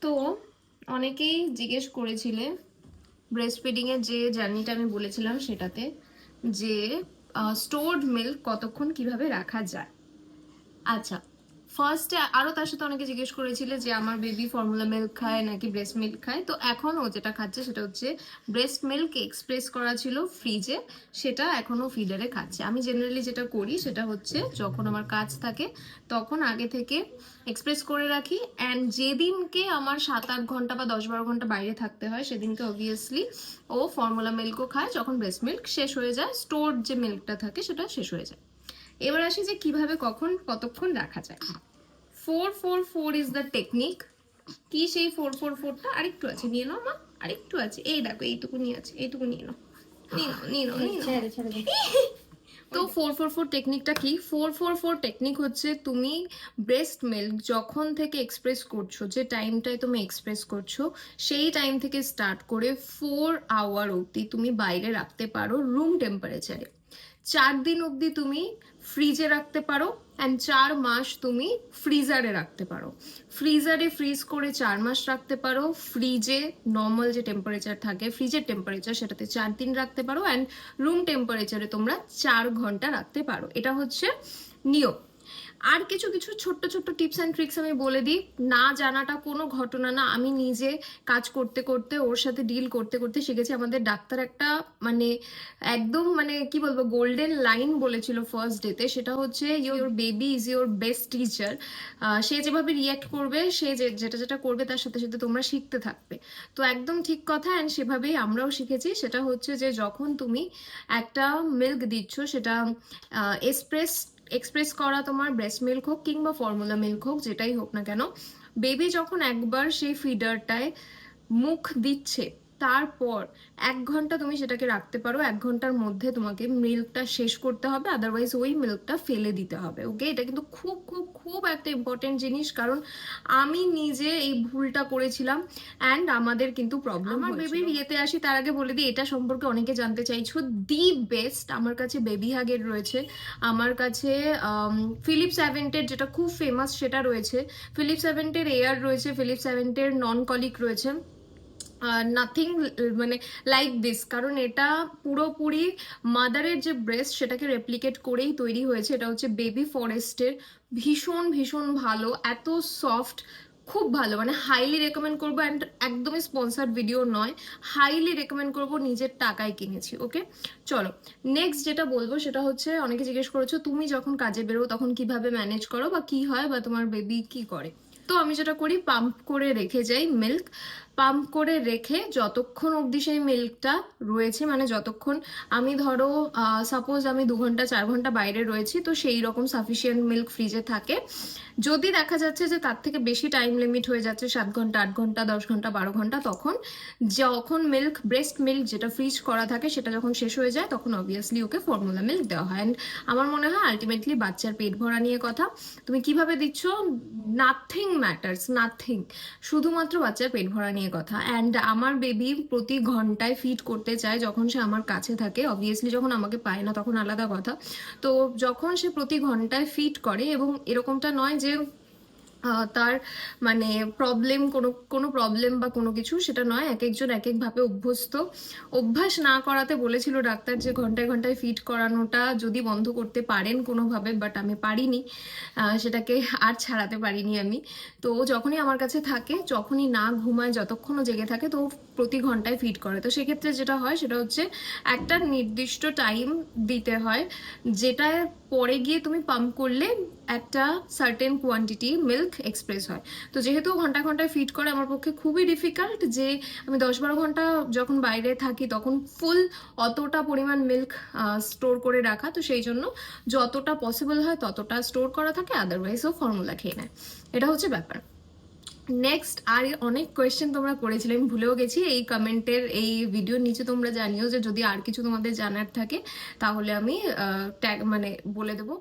তো অনেকেই জিজ্ঞেস করেছিলে ব্রেস্ট ফিডিং এর যে জার্নিটা আমি বলেছিলাম সেটাতে, যে স্টোরড মিল্ক কতক্ষণ কিভাবে রাখা যায়। আচ্ছা, ফার্স্টে আরো তার সাথে অনেকে জিজ্ঞেস করেছিল যে আমার বেবি ফর্মুলা মিল্ক খায় নাকি ব্রেস্ট মিল্ক খায়। তো এখন ও যেটা খাচ্ছে সেটা হচ্ছে ব্রেস্ট মিল্ক এক্সপ্রেস করা ছিল ফ্রিজে, সেটা এখনো ফিডারে খাচ্ছে। আমি জেনারেলি যেটা করি সেটা হচ্ছে যখন আমার কাজ থাকে তখন আগে থেকে এক্সপ্রেস করে রাখি, অ্যান্ড যেদিনকে আমার 7-8 ঘন্টা বা 10-12 ঘন্টা বাইরে থাকতে হয় সেদিনকে অবভিয়াসলি ও ফর্মুলা মিল্কও খায়, যখন ব্রেস্ট মিল্ক শেষ হয়ে যায়, স্টোরড যে মিল্কটা থাকে সেটা শেষ হয়ে যায়। এবার আসি যে কিভাবে কখন কতক্ষণ রাখা যায়। 4-4-4 ইজ দ্য টেকনিক। কি সেই 4-4-4টা? আরেকটু আছে, নিয়ে নাও মা, আরেকটু আছে, এই দেখো এইটুকু নিয়ে আছে, এইটুকু নিয়ে নাও, নিয়ে নাও, নিয়ে নাও, নিয়ে নাও। তো 4-4-4 টেকনিকটা কি? 4-4-4 টেকনিক হচ্ছে তুমি ব্রেস্ট মিল্ক যখন থেকে এক্সপ্রেস করছো, যে টাইমটায় তুমি এক্সপ্রেস করছো সেই টাইম থেকে স্টার্ট করে 4 আওয়ার অবধি তুমি বাইরে রাখতে পারো রুম টেম্পারেচারে। 4 দিন অবধি তুমি ফ্রিজে রাখতে পারো, অ্যান্ড 4 মাস তুমি ফ্রিজারে রাখতে পারো। ফ্রিজারে ফ্রিজ করে 4 মাস রাখতে পারো, ফ্রিজে নর্মাল যে টেম্পারেচার থাকে ফ্রিজের টেম্পারেচার সেটাতে 4 দিন রাখতে পারো, অ্যান্ড রুম টেম্পারেচারে তোমরা 4 ঘন্টা রাখতে পারো। এটা হচ্ছে নিয়ম। আর কিছু কিছু ছোট্ট ছোট্ট টিপস অ্যান্ড ট্রিক্স আমি বলে দিই। না জানাটা কোনো ঘটনা না, আমি নিজে কাজ করতে করতে ওর সাথে ডিল করতে করতে শিখেছি। আমাদের ডাক্তার একটা মানে একদম মানে কি বলবো গোল্ডেন লাইন বলেছিল ফার্স্ট ডেতে, সেটা হচ্ছে your baby is your best teacher. সে যেভাবে রিয়াক্ট করবে, সে যেটা যেটা করবে তার সাথে সাথে তোমরা শিখতে থাকবে। তো একদম ঠিক কথা, অ্যান্ড সেভাবেই আমরাও শিখেছি। সেটা হচ্ছে যে যখন তুমি একটা মিল্ক দিচ্ছ, সেটা এক্সপ্রেস করা তোমার ব্রেস্ট মিল্ক হোক কিংবা ফর্মুলা মিল্ক হোক, যেটাই হোক না কেন, বেবি যখন একবার সেই ফিডারটায় মুখ দিচ্ছে তারপর 1 ঘন্টা তুমি সেটাকে রাখতে পারো। 1 ঘন্টার মধ্যে তোমাকে মিল্কটা শেষ করতে হবে, আদারওয়াইজ ওই মিল্কটা ফেলে দিতে হবে। ওকে, এটা কিন্তু খুব খুব খুব একটা ইম্পর্টেন্ট জিনিস, কারণ আমি নিজে এই ভুলটা করেছিলাম অ্যান্ড আমাদের কিন্তু প্রবলেম। আমার বেবির ইয়েতে আসি তার আগে বলে দিই, এটা সম্পর্কে অনেকে জানতে চাইছো। দি বেস্ট আমার কাছে বেবি হাগের রয়েছে, আমার কাছে ফিলিপস অ্যাভেন্টের যেটা খুব ফেমাস সেটা রয়েছে, ফিলিপস অ্যাভেন্টের এয়ার রয়েছে, ফিলিপস অ্যাভেন্টের নন কলিক রয়েছে। নাথিং মানে লাইক দিস, কারণ এটা পুরোপুরি মাদারের যে ব্রেস্ট সেটাকে রেপ্লিকেট করেই তৈরি হয়েছে। এটা হচ্ছে বেবি ফরেস্টের, ভীষণ ভীষণ ভালো, এত সফট, খুব ভালো, মানে হাইলি রেকমেন্ড করবো। অ্যান্ড একদমই স্পন্সার্ড ভিডিও নয়, হাইলি রেকমেন্ড করবো, নিজের টাকায় কিনেছি। ওকে, চলো নেক্সট যেটা বলবো সেটা হচ্ছে, অনেকে জিজ্ঞেস করেছো তুমি যখন কাজে বেরো তখন কিভাবে ম্যানেজ করো বা কি হয় বা তোমার বেবি কি করে। তো আমি যেটা করি, পাম্প করে রেখে যাই মিল্ক। পাম্প করে রেখে যতক্ষণ অবধি সেই মিল্কটা রয়েছে, মানে যতক্ষণ আমি ধরো সাপোজ আমি 2 ঘন্টা 4 ঘন্টা বাইরে রয়েছি, তো সেই রকম সাফিসিয়েন্ট মিল্ক ফ্রিজে থাকে। যদি দেখা যাচ্ছে যে তার থেকে বেশি টাইম লিমিট হয়ে যাচ্ছে, 7 ঘন্টা 8 ঘন্টা 10 ঘন্টা 12 ঘন্টা, তখন যখন মিল্ক ব্রেস্ট মিল্ক যেটা ফ্রিজ করা থাকে সেটা যখন শেষ হয়ে যায় তখন অবভিয়াসলি ওকে ফর্মুলা মিল্ক দেওয়া হয়। অ্যান্ড আমার মনে হয় আলটিমেটলি বাচ্চার পেট ভরা নিয়ে কথা, তুমি কিভাবে দিচ্ছ নাথিং ম্যাটার্স, নাথিং, শুধুমাত্র বাচ্চার পেট ভরা নিয়ে কথা। অ্যান্ড আমার বেবি প্রতি ঘন্টায় ফিড করতে চায় যখন সে আমার কাছে থাকে, অবভিয়াসলি যখন আমাকে পায় না তখন আলাদা কথা। তো যখন সে প্রতি ঘন্টায় ফিড করে, এবং এরকমটা নয় যে তার মানে প্রবলেম, কোনো কোনো প্রবলেম বা কোনো কিছু, সেটা নয়, এক একজন এক একভাবে অভ্যস্ত। অভ্যাস না করাতে বলেছিল ডাক্তার যে ঘন্টায় ঘন্টায় ফিড করানোটা যদি বন্ধ করতে পারেন কোনোভাবে, বাট আমি পারিনি, সেটাকে আর ছাড়াতে পারিনি আমি। তো যখনই আমার কাছে থাকে, যখনই না ঘুমায়, যতক্ষণও জেগে থাকে, তো প্রতি ঘন্টায় ফিড করে। তো সেক্ষেত্রে যেটা হয় সেটা হচ্ছে একটা নির্দিষ্ট টাইম দিতে হয়, যেটা পরে গিয়ে তুমি পাম্প করলে একটা সার্টেন কোয়ান্টিটি মিল্ক এক্সপ্রেস হয়। তো যেহেতু ঘন্টা ঘন্টায় ফিড করে, আমার পক্ষে খুবই ডিফিকাল্ট যে আমি 10-12 ঘন্টা যখন বাইরে থাকি তখন ফুল অতটা পরিমাণ মিল্ক স্টোর করে রাখা। তো সেই জন্য যতটা পসিবল হয় ততটা স্টোর করা থাকে, আদারওয়াইজ ও ফর্মুলা খেয়ে নেয়। এটা হচ্ছে ব্যাপার। নেক্সট আর অনেক কোয়েশ্চেন তোমরা করেছিলে, আমি ভুলেও গেছি, এই কমেন্টের এই ভিডিওর নিচে তোমরা জানিও যে যদি আর কিছু তোমাদের জানার থাকে তাহলে আমি ট্যাগ মানে বলে দেবো।